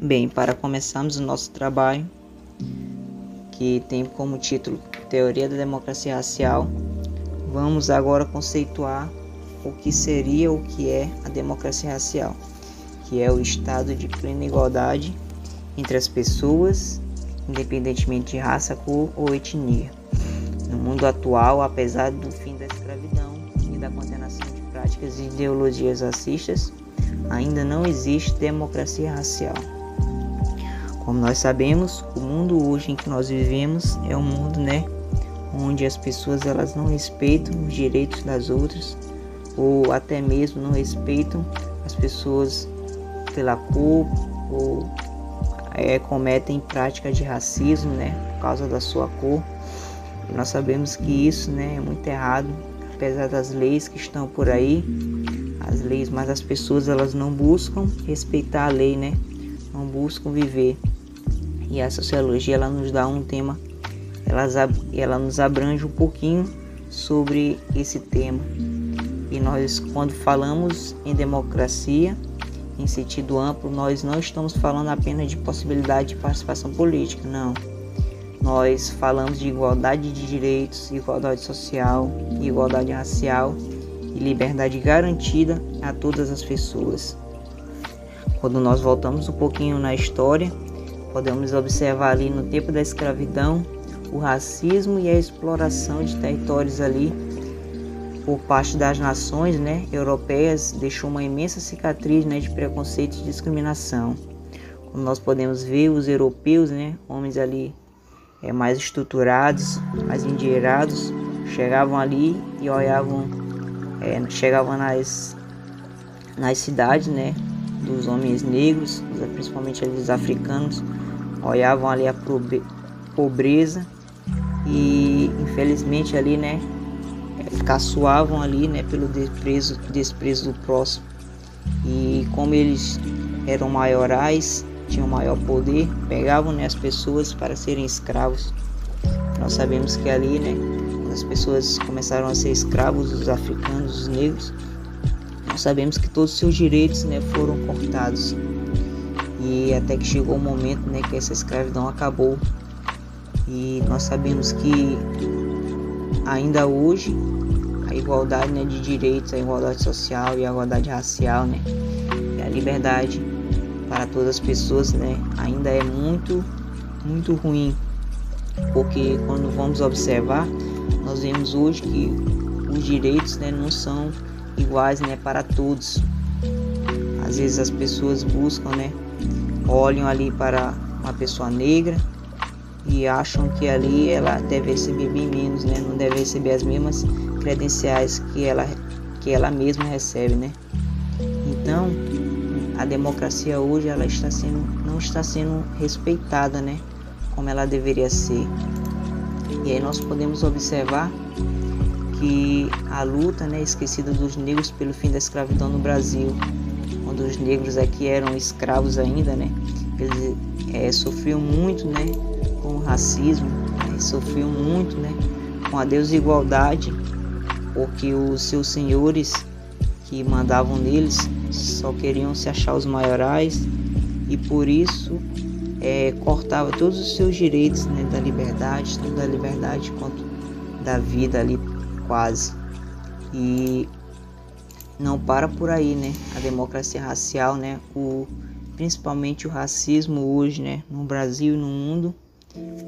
Bem, para começarmos o nosso trabalho, que tem como título Teoria da Democracia Racial, vamos agora conceituar o que seria o que é a democracia racial, que é o estado de plena igualdade entre as pessoas, independentemente de raça, cor ou etnia. No mundo atual, apesar do fim da escravidão e da condenação de práticas e ideologias racistas, ainda não existe democracia racial. Como nós sabemos, o mundo hoje em que nós vivemos é um mundo, onde as pessoas elas não respeitam os direitos das outras, ou até mesmo não respeitam as pessoas pela cor, ou cometem práticas de racismo, por causa da sua cor. E nós sabemos que isso, é muito errado, apesar das leis que estão por aí, as leis, mas as pessoas elas não buscam respeitar a lei, não buscam viver. E a sociologia ela nos dá um tema, ela nos abrange um pouquinho sobre esse tema. E nós, quando falamos em democracia, em sentido amplo, nós não estamos falando apenas de possibilidade de participação política, não. Nós falamos de igualdade de direitos, igualdade social, igualdade racial e liberdade garantida a todas as pessoas. Quando nós voltamos um pouquinho na história, podemos observar ali no tempo da escravidão o racismo e a exploração de territórios ali por parte das nações europeias deixou uma imensa cicatriz de preconceito e discriminação. Como nós podemos ver, os europeus, homens ali mais estruturados, mais endinheirados, chegavam ali e olhavam, chegavam nas cidades dos homens negros, principalmente ali dos africanos, olhavam ali a pobreza e infelizmente ali caçoavam ali pelo desprezo do próximo. E como eles eram maiorais, tinham maior poder, pegavam as pessoas para serem escravos. Nós sabemos que ali quando as pessoas começaram a ser escravos, os africanos, os negros, nós sabemos que todos os seus direitos foram cortados. E até que chegou o momento que essa escravidão acabou. E nós sabemos que ainda hoje a igualdade de direitos, a igualdade social e a igualdade racial, e a liberdade para todas as pessoas, ainda é muito, muito ruim. Porque quando vamos observar, nós vemos hoje que os direitos não são iguais para todos. Às vezes as pessoas buscam, olham ali para uma pessoa negra e acham que ali ela deve receber bem menos, não deve receber as mesmas credenciais que ela mesma recebe, Então, a democracia hoje ela não está sendo respeitada, como ela deveria ser. E aí nós podemos observar que a luta, esquecida dos negros pelo fim da escravidão no Brasil, quando os negros aqui eram escravos ainda, eles sofriam muito, com o racismo, sofriam muito, com a desigualdade, porque os seus senhores que mandavam neles só queriam se achar os maiorais e por isso cortava todos os seus direitos da liberdade, tanto da liberdade quanto da vida ali quase. E não para por aí, a democracia racial, principalmente o racismo hoje, no Brasil e no mundo,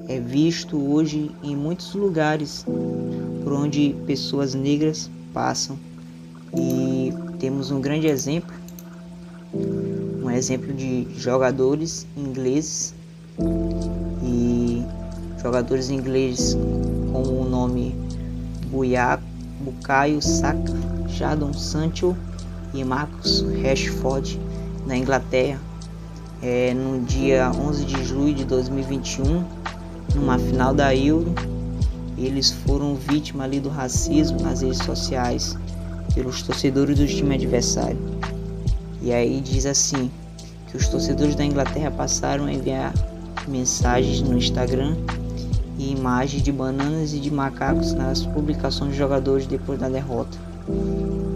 é visto hoje em muitos lugares por onde pessoas negras passam. E temos um grande exemplo, de jogadores ingleses com o nome Bukayo Saka, Jadon Sancho e Marcus Rashford na Inglaterra, no dia 11 de julho de 2021, numa final da Euro. Eles foram vítimas ali do racismo nas redes sociais pelos torcedores do time adversário. E aí diz assim, que os torcedores da Inglaterra passaram a enviar mensagens no Instagram e imagens de bananas e de macacos nas publicações de jogadores depois da derrota.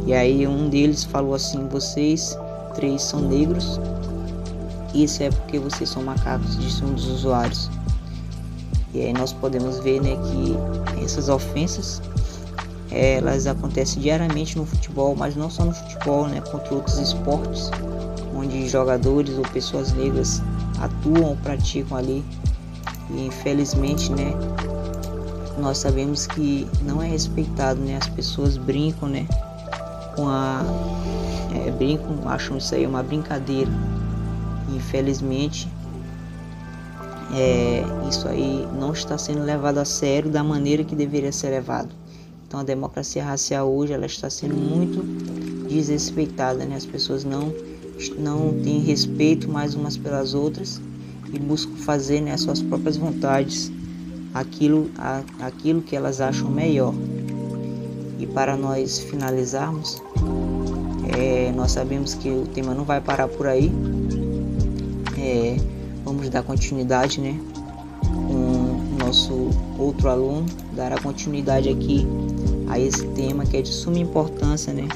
E aí um deles falou assim: vocês três são negros, isso é porque vocês são macacos, disse um dos usuários. E aí nós podemos ver, né, que essas ofensas elas acontecem diariamente no futebol, mas não só no futebol, né, contra outros esportes, onde jogadores ou pessoas negras atuam ou praticam ali. E infelizmente, né, nós sabemos que não é respeitado, né, as pessoas brincam, né, brincam, acham isso aí uma brincadeira. E, infelizmente, isso aí não está sendo levado a sério da maneira que deveria ser levado. Então a democracia racial hoje ela está sendo muito desrespeitada, né? As pessoas não têm respeito mais umas pelas outras e buscam fazer, né, as suas próprias vontades, aquilo que elas acham melhor. E para nós finalizarmos, nós sabemos que o tema não vai parar por aí. Vamos dar continuidade, né, com o nosso outro aluno, dará continuidade aqui a esse tema que é de suma importância, né,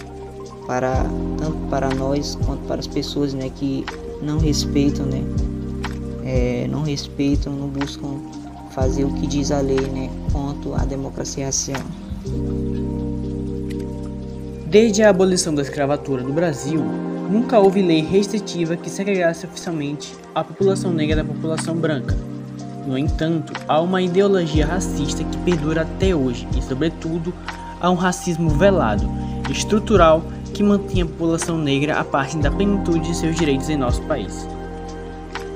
tanto para nós quanto para as pessoas, né, que não respeitam, né, não buscam fazer o que diz a lei, né, quanto à democracia racial. Desde a abolição da escravatura no Brasil, nunca houve lei restritiva que segregasse oficialmente a população negra da população branca. No entanto, há uma ideologia racista que perdura até hoje e, sobretudo, há um racismo velado, estrutural, que mantém a população negra a parte da plenitude de seus direitos em nosso país.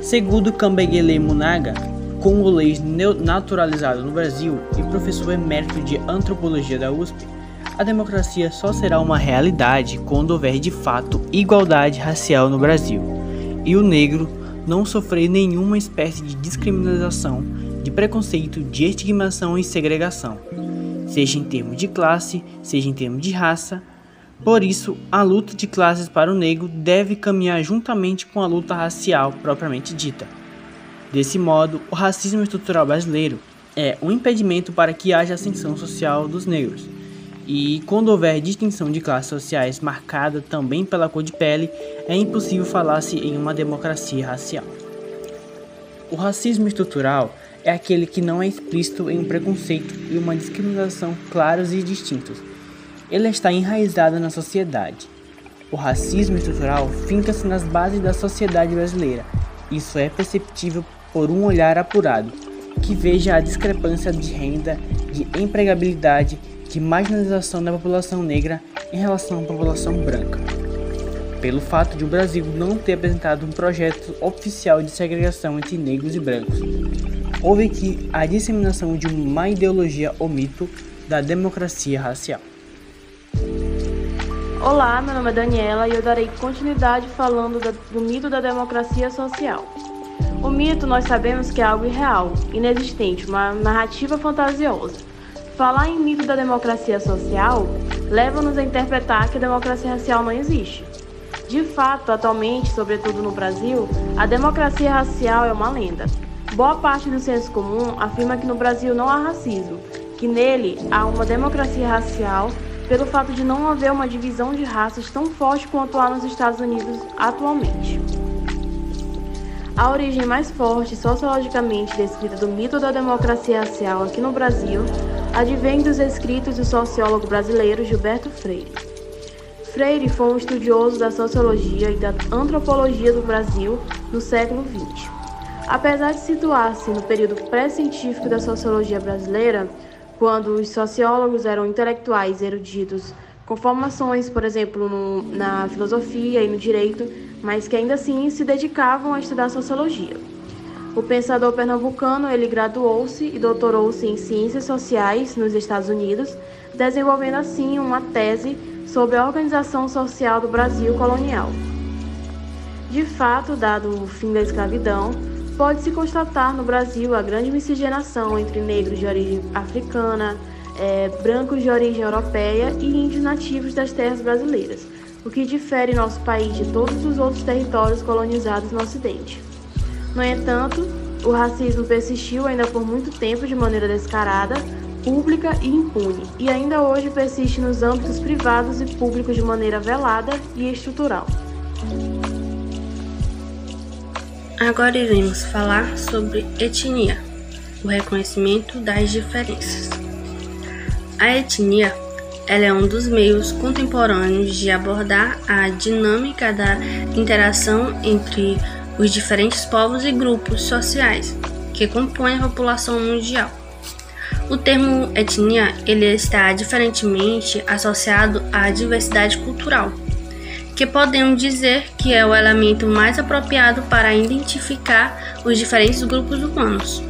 Segundo Kambegele Munaga, congolês naturalizado no Brasil e professor emérito de antropologia da USP, a democracia só será uma realidade quando houver de fato igualdade racial no Brasil e o negro não sofrer nenhuma espécie de discriminação, de preconceito, de estigmação e segregação, seja em termos de classe, seja em termos de raça. Por isso, a luta de classes para o negro deve caminhar juntamente com a luta racial propriamente dita. Desse modo, o racismo estrutural brasileiro é um impedimento para que haja ascensão social dos negros. E quando houver distinção de classes sociais marcada também pela cor de pele, é impossível falar-se em uma democracia racial. O racismo estrutural é aquele que não é explícito em um preconceito e uma discriminação claros e distintos. Ele está enraizado na sociedade. O racismo estrutural finca-se nas bases da sociedade brasileira. Isso é perceptível por um olhar apurado, que veja a discrepância de renda, de empregabilidade, de marginalização da população negra em relação à população branca. Pelo fato de o Brasil não ter apresentado um projeto oficial de segregação entre negros e brancos, houve aqui a disseminação de uma ideologia ou mito da democracia racial. Olá, meu nome é Daniela e eu darei continuidade falando do mito da democracia social. O mito nós sabemos que é algo irreal, inexistente, uma narrativa fantasiosa. Falar em mito da democracia social leva-nos a interpretar que a democracia racial não existe. De fato, atualmente, sobretudo no Brasil, a democracia racial é uma lenda. Boa parte do senso comum afirma que no Brasil não há racismo, que nele há uma democracia racial pelo fato de não haver uma divisão de raças tão forte quanto há nos Estados Unidos atualmente. A origem mais forte sociologicamente descrita do mito da democracia racial aqui no Brasil advém dos escritos do sociólogo brasileiro Gilberto Freire. Freire foi um estudioso da sociologia e da antropologia do Brasil no século XX. Apesar de situar-se no período pré-científico da sociologia brasileira, quando os sociólogos eram intelectuais eruditos com formações, por exemplo, na filosofia e no direito, mas que ainda assim se dedicavam a estudar sociologia. O pensador pernambucano, ele graduou-se e doutorou-se em Ciências Sociais nos Estados Unidos, desenvolvendo assim uma tese sobre a organização social do Brasil colonial. De fato, dado o fim da escravidão, pode-se constatar no Brasil a grande miscigenação entre negros de origem africana, brancos de origem europeia e índios nativos das terras brasileiras, o que difere nosso país de todos os outros territórios colonizados no Ocidente. No entanto, o racismo persistiu ainda por muito tempo de maneira descarada, pública e impune, e ainda hoje persiste nos âmbitos privados e públicos de maneira velada e estrutural. Agora iremos falar sobre etnia, o reconhecimento das diferenças. A etnia ela é um dos meios contemporâneos de abordar a dinâmica da interação entre os diferentes povos e grupos sociais que compõem a população mundial. O termo etnia ele está diferentemente associado à diversidade cultural, que podemos dizer que é o elemento mais apropriado para identificar os diferentes grupos humanos.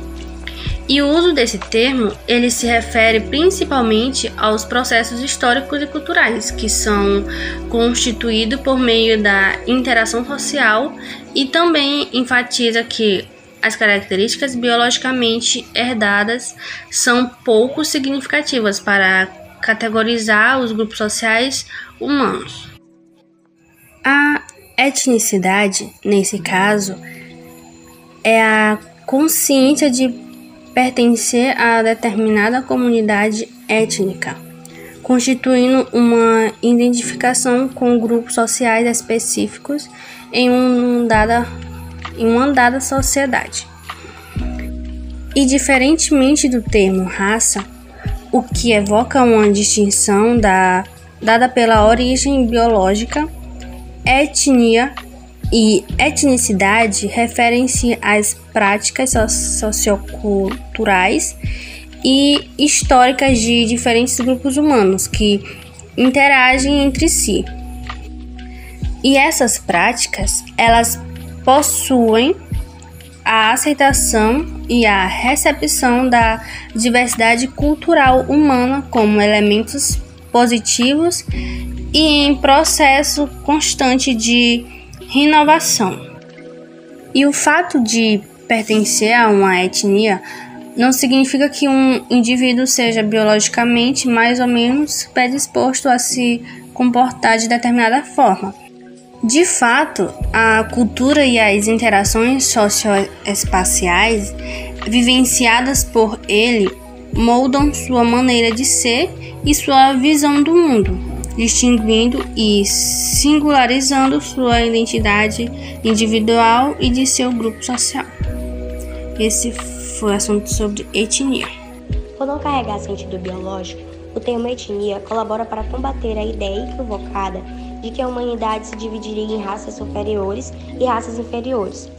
E o uso desse termo, ele se refere principalmente aos processos históricos e culturais, que são constituídos por meio da interação social e também enfatiza que as características biologicamente herdadas são pouco significativas para categorizar os grupos sociais humanos. A etnicidade, nesse caso, é a consciência de pertencer a determinada comunidade étnica, constituindo uma identificação com grupos sociais específicos em uma dada sociedade. E diferentemente do termo raça, o que evoca uma distinção dada pela origem biológica, etnia e etnicidade referem-se às práticas socioculturais e históricas de diferentes grupos humanos que interagem entre si. E essas práticas, elas possuem a aceitação e a recepção da diversidade cultural humana como elementos positivos e em processo constante de renovação. E o fato de pertencer a uma etnia não significa que um indivíduo seja biologicamente mais ou menos predisposto a se comportar de determinada forma. De fato, a cultura e as interações socioespaciais vivenciadas por ele moldam sua maneira de ser e sua visão do mundo, distinguindo e singularizando sua identidade individual e de seu grupo social. Esse foi o assunto sobre etnia. Por não carregar sentido biológico, o termo etnia colabora para combater a ideia equivocada de que a humanidade se dividiria em raças superiores e raças inferiores.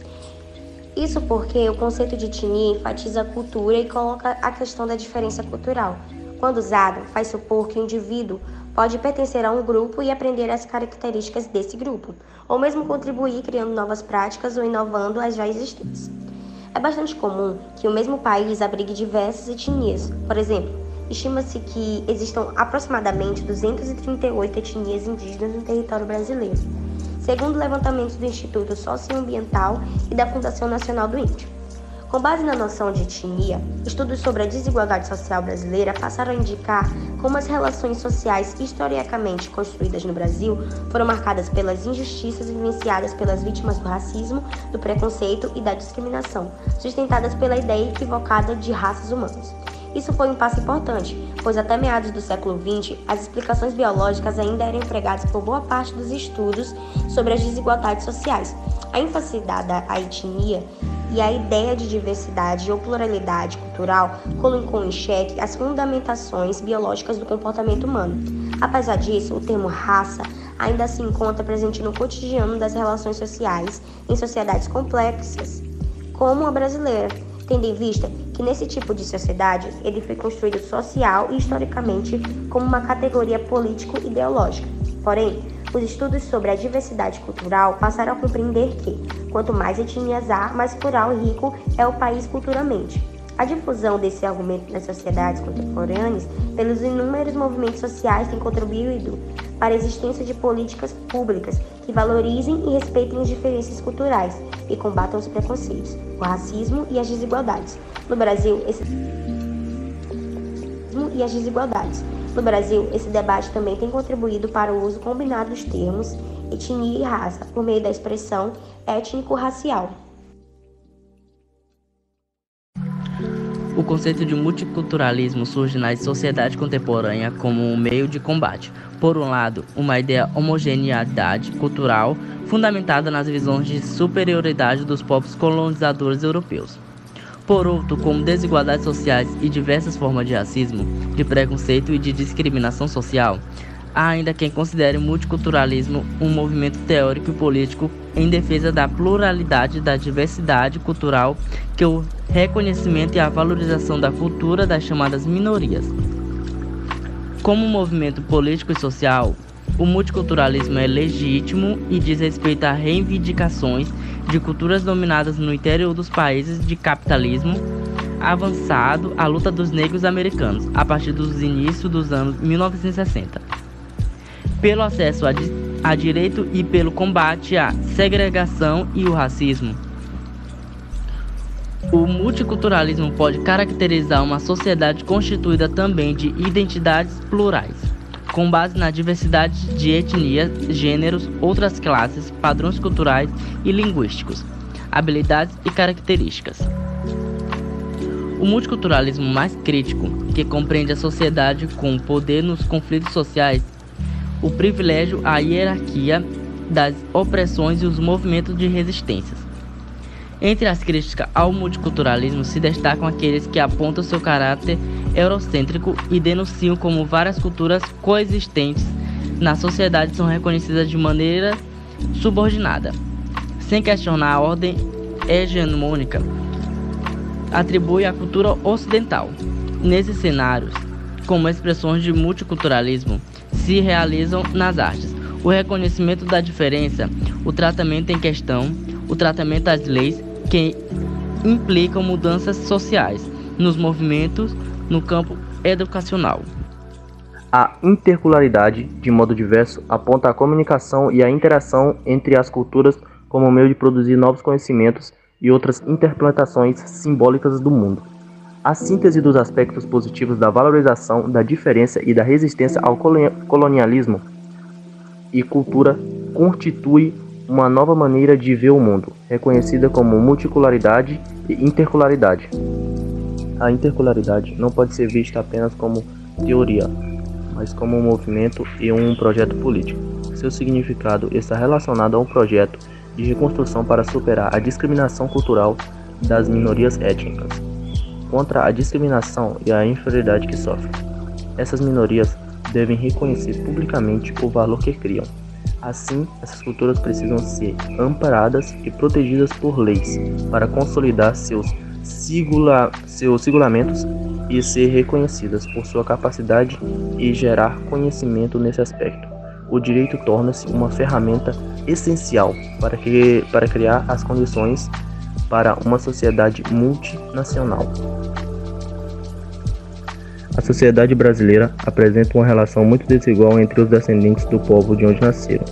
Isso porque o conceito de etnia enfatiza a cultura e coloca a questão da diferença cultural. Quando usado, faz supor que o indivíduo pode pertencer a um grupo e aprender as características desse grupo, ou mesmo contribuir criando novas práticas ou inovando as já existentes. É bastante comum que o mesmo país abrigue diversas etnias. Por exemplo, estima-se que existam aproximadamente 238 etnias indígenas no território brasileiro, segundo levantamentos do Instituto Socioambiental e da Fundação Nacional do Índio. Com base na noção de etnia, estudos sobre a desigualdade social brasileira passaram a indicar como as relações sociais historicamente construídas no Brasil foram marcadas pelas injustiças vivenciadas pelas vítimas do racismo, do preconceito e da discriminação, sustentadas pela ideia equivocada de raças humanas. Isso foi um passo importante, pois até meados do século XX, as explicações biológicas ainda eram empregadas por boa parte dos estudos sobre as desigualdades sociais. A ênfase dada à etnia e a ideia de diversidade ou pluralidade cultural colocou em xeque as fundamentações biológicas do comportamento humano. Apesar disso, o termo raça ainda se encontra presente no cotidiano das relações sociais em sociedades complexas, como a brasileira, tendo em vista que nesse tipo de sociedade ele foi construído social e historicamente como uma categoria político-ideológica. Porém, os estudos sobre a diversidade cultural passaram a compreender que, quanto mais etnias há, mais plural e rico é o país culturalmente. A difusão desse argumento nas sociedades contemporâneas pelos inúmeros movimentos sociais tem contribuído para a existência de políticas públicas que valorizem e respeitem as diferenças culturais e combatam os preconceitos, o racismo e as desigualdades. No Brasil, esse debate também tem contribuído para o uso combinado dos termos etnia e raça, por meio da étnico-racial. O conceito de multiculturalismo surge na sociedade contemporânea como um meio de combate. Por um lado, uma ideia de homogeneidade cultural fundamentada nas visões de superioridade dos povos colonizadores europeus. Por outro, como desigualdades sociais e diversas formas de racismo, de preconceito e de discriminação social, há ainda quem considere o multiculturalismo um movimento teórico e político em defesa da pluralidade e da diversidade cultural, que o reconhecimento e a valorização da cultura das chamadas minorias. Como movimento político e social, o multiculturalismo é legítimo e diz respeito a reivindicações de culturas dominadas no interior dos países de capitalismo avançado, a luta dos negros americanos, a partir dos inícios dos anos 1960. Pelo acesso a direito e pelo combate à segregação e o racismo. O multiculturalismo pode caracterizar uma sociedade constituída também de identidades plurais, com base na diversidade de etnias, gêneros, outras classes, padrões culturais e linguísticos, habilidades e características. O multiculturalismo mais crítico, que compreende a sociedade com poder nos conflitos sociais, o privilégio, a hierarquia das opressões e os movimentos de resistências. Entre as críticas ao multiculturalismo se destacam aqueles que apontam seu caráter eurocêntrico e denunciam como várias culturas coexistentes na sociedade são reconhecidas de maneira subordinada, sem questionar a ordem hegemônica, atribui à cultura ocidental. Nesses cenários, como expressões de multiculturalismo, se realizam nas artes o reconhecimento da diferença, o tratamento em questão, o tratamento das leis que implicam mudanças sociais, nos movimentos, no campo educacional. A interculturalidade, de modo diverso, aponta a comunicação e a interação entre as culturas como meio de produzir novos conhecimentos e outras interpretações simbólicas do mundo. A síntese dos aspectos positivos da valorização, da diferença e da resistência ao colonialismo e cultura constitui uma nova maneira de ver o mundo, reconhecida como multiculturalidade e interculturalidade. A interculturalidade não pode ser vista apenas como teoria, mas como um movimento e um projeto político. Seu significado está relacionado a um projeto de reconstrução para superar a discriminação cultural das minorias étnicas, contra a discriminação e a inferioridade que sofrem. Essas minorias devem reconhecer publicamente o valor que criam. Assim, essas culturas precisam ser amparadas e protegidas por leis para consolidar seus regulamentos e ser reconhecidas por sua capacidade e gerar conhecimento nesse aspecto. O direito torna-se uma ferramenta essencial para criar as condições para uma sociedade multinacional. A sociedade brasileira apresenta uma relação muito desigual entre os descendentes do povo de onde nasceram.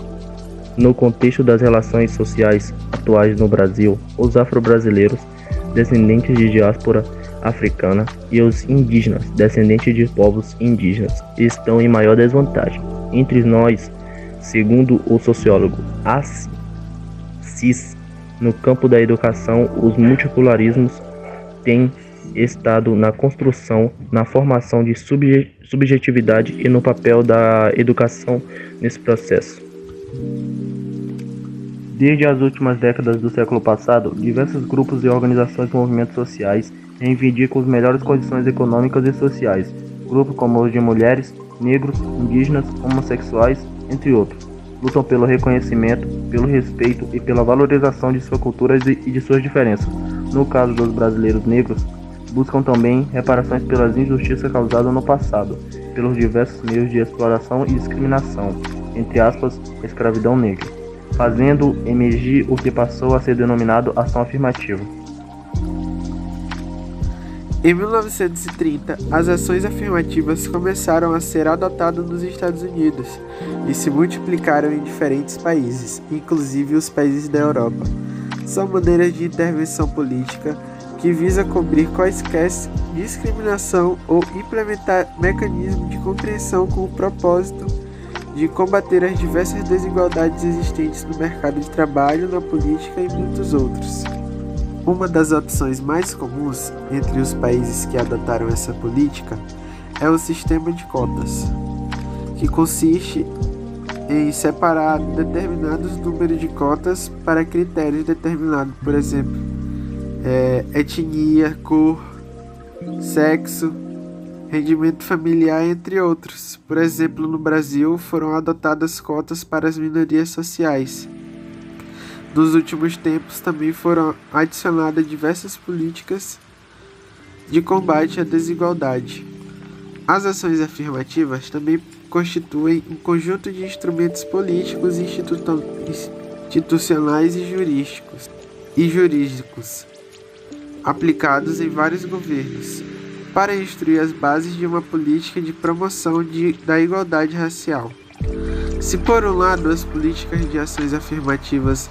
No contexto das relações sociais atuais no Brasil, os afro-brasileiros, descendentes de diáspora africana, e os indígenas, descendentes de povos indígenas, estão em maior desvantagem. Entre nós, segundo o sociólogo Assis, no campo da educação, os multiculturalismos têm estado na construção, na formação de subjetividade e no papel da educação nesse processo. Desde as últimas décadas do século passado, diversos grupos e organizações e movimentos sociais reivindicam as melhores condições econômicas e sociais, grupos como os de mulheres, negros, indígenas, homossexuais, entre outros, lutam pelo reconhecimento, pelo respeito e pela valorização de suas culturas e de suas diferenças. No caso dos brasileiros negros, buscam também reparações pelas injustiças causadas no passado, pelos diversos meios de exploração e discriminação, entre aspas, escravidão negra, fazendo emergir o que passou a ser denominado ação afirmativa. Em 1930, as ações afirmativas começaram a ser adotadas nos Estados Unidos e se multiplicaram em diferentes países, inclusive os países da Europa. São maneiras de intervenção política que visa cobrir quaisquer discriminação ou implementar mecanismos de compreensão com o propósito de combater as diversas desigualdades existentes no mercado de trabalho, na política e muitos outros. Uma das opções mais comuns entre os países que adotaram essa política é o sistema de cotas, que consiste em separar determinados números de cotas para critérios determinados, por exemplo, etnia, cor, sexo, rendimento familiar, entre outros. Por exemplo, no Brasil foram adotadas cotas para as minorias sociais. Nos últimos tempos também foram adicionadas diversas políticas de combate à desigualdade. As ações afirmativas também constituem um conjunto de instrumentos políticos, institucionais e jurídicos aplicados em vários governos para instruir as bases de uma política de promoção da igualdade racial. Se por um lado as políticas de ações afirmativas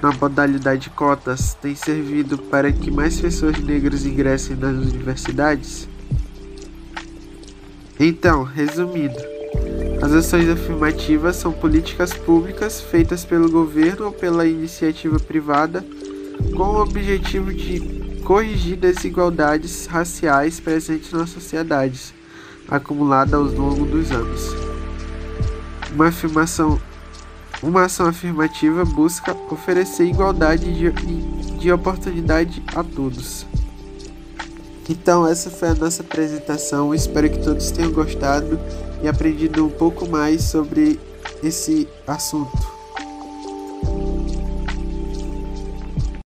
na modalidade cotas têm servido para que mais pessoas negras ingressem nas universidades, então, resumindo, as ações afirmativas são políticas públicas feitas pelo governo ou pela iniciativa privada com o objetivo de corrigir desigualdades raciais presentes nas sociedades, acumuladas ao longo dos anos. Uma ação afirmativa busca oferecer igualdade de oportunidade a todos. Então, essa foi a nossa apresentação. Espero que todos tenham gostado e aprendido um pouco mais sobre esse assunto.